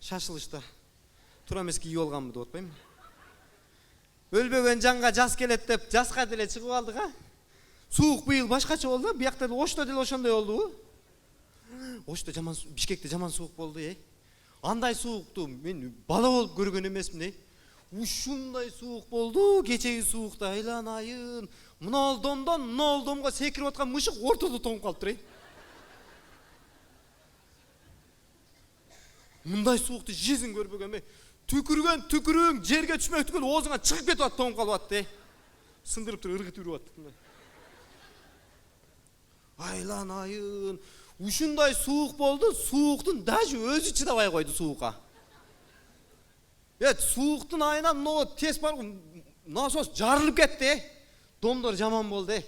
Şaşılışta. Turameski iyi olganmı деп atпаймынбы? Өлбөгөн жанга жас келет деп жаска деле чыгып алдык а. Суук быйыл башкача болду. Биякта Ошто деле ошондой болдубу? Ошто жаман, Бишкекте жаман суук болду, Андай суукту мен бала болуп көргөн эмесмин, Ушундай суук болду, кечеги суукта айланайын. Мына домго секирип аткан мышык ортодо тоңуп калыптыр, Мындай суукты жизнь көрбөгөн, түкүрүң жерге түшмөк түгүл оозуңан чыгып кетип атты, тоңуп калып атты. Сындырып туруп ыргытып үрүп атты. Айланайын. Ушундай суук болду, сууктун даже өзү чыдабай койду суукка. Сууктун айынан могу тез барып насос жарылып кетти. Домдор жаман болду.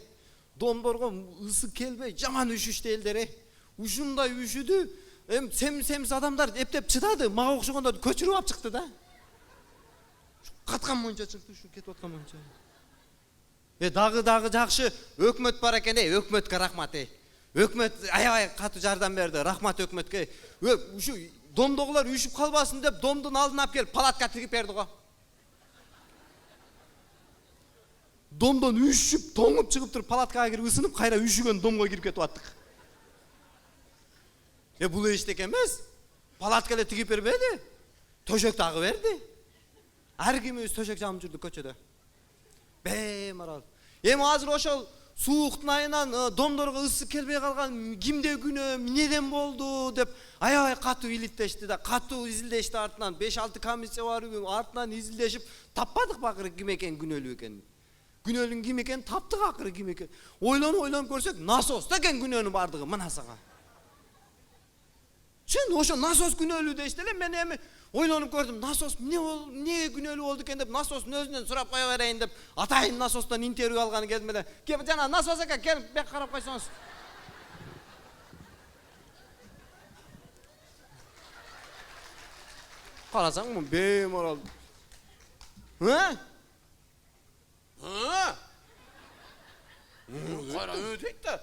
Домдорго ысык келбей жаман үшүштү элдер. Ушундай үшүдү. Семиз адамдар эптеп чыдады, мага окшогондор көчүрүп алып чыкты да. Каткан монча чыкты, ушу кетип аткан монча. Дагы жакшы өкмөт бар экен, өкмөткө рахмат. Өкмөт аябай катуу жардам берди, рахмат өкмөткө. Ушу домдогулар үшүп калбасын деп домдун алдына алып келип палатка тигип берди го. Домдон үшүп, тоңуп чыгып туруп палаткага кирип ысынып, кайра үшүгөн домго кирип кетип аттык. Бул эчтеке эмес. Палатка эле тигип бербеди. Төшөк дагы берди. Ар кимибиз төшөк жамып жүрдүк көчөдө. Беймарал. Азыр ошол сууктун айынан домдорго ысык келбей калган кимде күнөө, эмнеден болду деп аябай катуу илиттешти да, катуу изилдешти артынан. 5-6 комиссия барып, артынан изилдешип таппадык акыры ким экен күнөөлүү экенин. Күнөөлүн ким экенин таптык акыры ким экен. Ойлонуп көрсөк, насос экен күнөөнүн бардыгы мына сага. Чын ошо насос күнөөлүү дейт эле, мен эми ойлонуп көрдүм, насос эмне күнөөлүү болду экен деп насостун өзүнөн сурап кое берейин деп атайын насостон интервью алганы келдим эле. Кеп жана насос эке, келип бек карап койсоңуз. Карасаң мун беймарал. Кайра өтөйт да.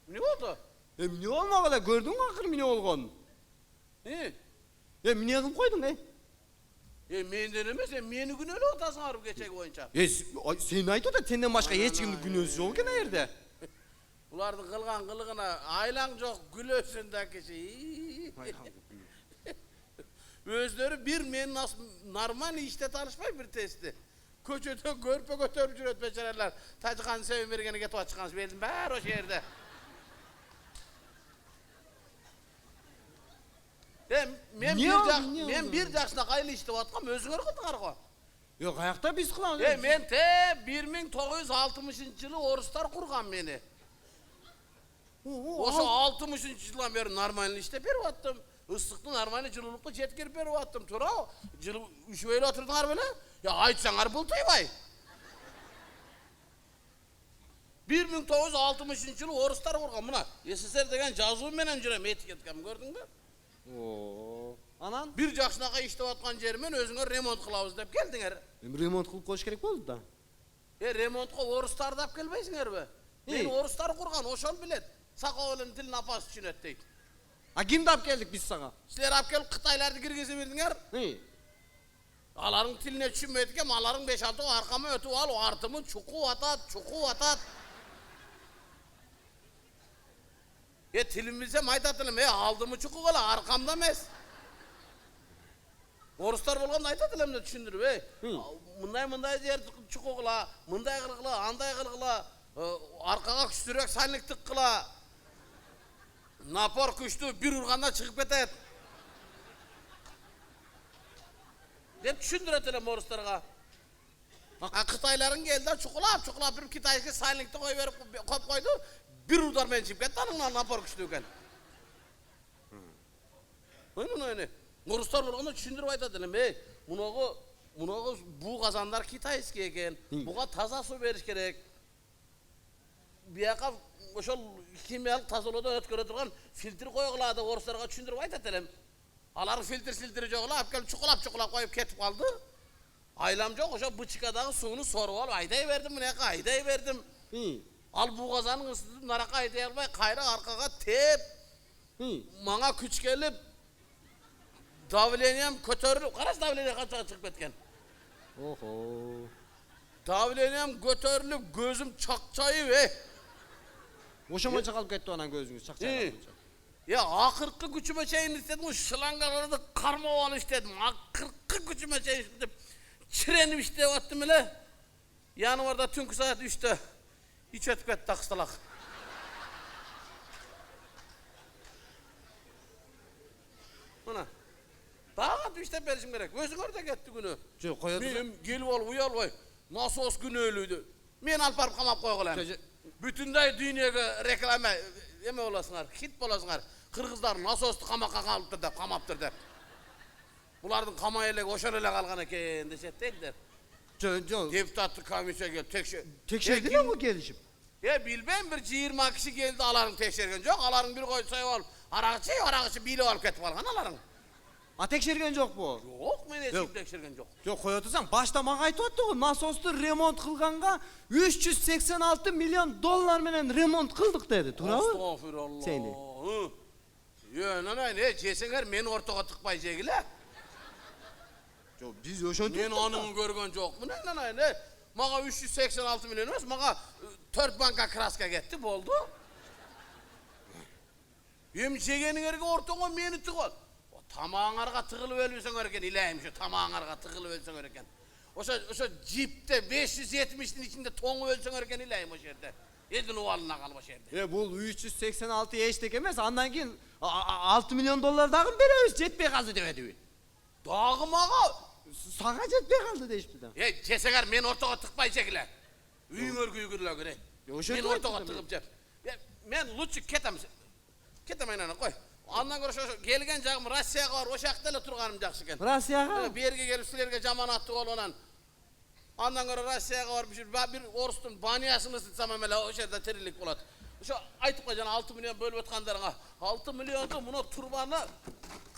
Эмне болду? Эмне болмак эле, көрдүңбү акыры эмне болгонун? Эмне кылып койдуң, Менден эмес, мени күнөөлөп атасыңар кечеги боюнча. Сен айтып да, тенден башка эч кимдин күнөөсү жок экен жерде. Булардын кылган кылыгына айлаң жок, күлөсүн да киши. Өздөрү бир мен нормально иштете алышпай бир тести. Көчөдө көрпө көтөрүп жүрөт бечаралар. Тажыкан себеп бергени кетип атышкан белдин баары ошол жерде. Men bir жакшына кайла иштеп аткам, өзүңөр кылдыңар го. Каякта биз кылабыз? Мен 1960-жылы орустар курган мени. Ошо 60-жылдан бери нормально иштеп берип аттым. Ысыкты нормально жылуулукты жеткирип берип аттым. Туура, жылы үшүп эле отурдуңар беле? Айтсаңар бултуйбай. 1960-жылы орустар курган. Мына СССР деген жазуу менен жүрөм, этикеткам көрдүңбү? Анан бир жакшынакай иштеп аткан жеримен өзүңөр ремонт кылабыз деп келдиңер. Ремонт кылып коюш керек болду да. Ремонтко орустарды алып келбейсиңерби? Мен орустар курган, ошол билет. Сакоолун тилин апасы түшүнөт дейт. Кимди алып келдик биз сага? Силер алып келип Кытайларды киргизе бердиңер. Алардын тилине түшүнбөйт экен, алардын 5-6 аркама өтүп алып, артымын чукуп атат. Тилим билсем айтат элем, алдымы чукуп ала, аркамда эмес. Орустар болгондо айтат элем да түшүндүрүп, мындай жер чукугула, мындай кылгыла, андай кылгыла, аркага күчтүүрөөк сальник тыккыла. Напор күчтүү, бир урганда чыгып кетет. Деп түшүндүрөт элем орустарга. Кытайларын келди, чукулап бир китайский сальникти кой берип коюп койду. Bir udarmen çıkıp gitti, anın napar küçülüken. Öyle. Oruslar olanda düşündürüp aytadılar. Munoğu bu kazanlar Kitayski eken. Buğa taza su veriş gerek. Bir yaka oşol kimyalık tazaladan ötköre durgan filtre koyuqladı. Oruslarga düşündürüp aytadılar. Alar filtre joğula, hep gelip çukulap koyup ketip kaldı. Aylam yok, oşol bıçıkadağı suyunu sorup alıp ayday verdim, ayday verdim. Al bu kazanın ısıtıp naraka ayday almay, kayra arkaga tep. Manga küç gelip Davleniyem kötörülüp, karas davleniye kaçağa çıkıp etken. Oho. Davleniyem kötörülüp, gözüm çakçayı ve. Oşama çakalıp ketdi anan gözüňiz çakçak. Ya akırkı güçüme şeyin istedim, o şılangaları da karmaval istedim. Akırkı güçüme şeyin istedim. Çirenip işte attım ile. Yanım orada tünkü saat 3'te. Hiç ötüp etti akıstalak. Buna. Daha düşte berişim gerek. Gözün orada gitti günü. Çok koyatı. Benim gelip ol uyal koy. Nasos günü ölüydü. Men alıp barıp kamap koygulayım. Bütünday dünyaya reklame yeme olasınlar, hit olasınlar. Kırgızlar nasostu kamaka kalıptır dep, kamaptır dep. Bulardın kamayla oşarıyla kalgan eken deşettiler. Deputatlı komisyon geldi, Tekşirdi mi bu gelişim? Ya bilmem bir 20 kişi geldi aların tekşirgen yok. Aların bir koy sayı ol. Arağıçı bile alıp ketip algan aların. A tekşirgen yok bu. Yok men eski tekşirgen yok. Yok koyatırsan başta mağa aytıp atdı go. Nasostu remont kılganga 386 milyon dollar menen remont kıldık dedi. Turabı? Estağfurullah. Seni. Yo ne cesenger men ortaga tıkpay jegile. Yok biz oşon Men onu görgen yok mu? Ne? Maga 386 milyon emas, maga 4 banka kraska gitti, boldu. Hem jegenin erge ortaga meni tıkol. O tamağınarga tıkılıp ölüsen örken ilahim şu tamağınarga tıkılıp ölsen örken. Oşa jipte 570'in içinde toňu ölsen örken ilahim o şerde. Edin ovalına kalıp o şerde. Bu 386 eştek emez. Andan keyin 6 milyon dollar dagы berебиz, jetpey kaldı debedi. Dağı maga. Sağa jetpey kaldı deyipdi da. Ceseger men ortaga tıkpay jegile. Üyün örgü yugurla göre. Men ortaga tıkıp jep. Men lutçu ketem. Ketem aynan koy. Ondan göre şu gelgen jagım Rossiyaga var, o şakda ele turganym jakşı eken. Rossiyaga? Bir yerge gelip silerge jaman attık ol onan. Ondan göre Rossiyaga var bir orustun baniyasını sıtsam emele o şerde terilik bolat. Şu aytıp koycan 6 milyon bölüp ötkanlarına. 6 milyonda buna turbanı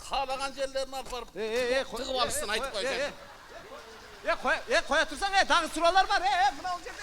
kalagan jellerini alıp barıp tıkıp alışsın aytıp koycan. Koyatırsan dagı suralar var. Buna olacak.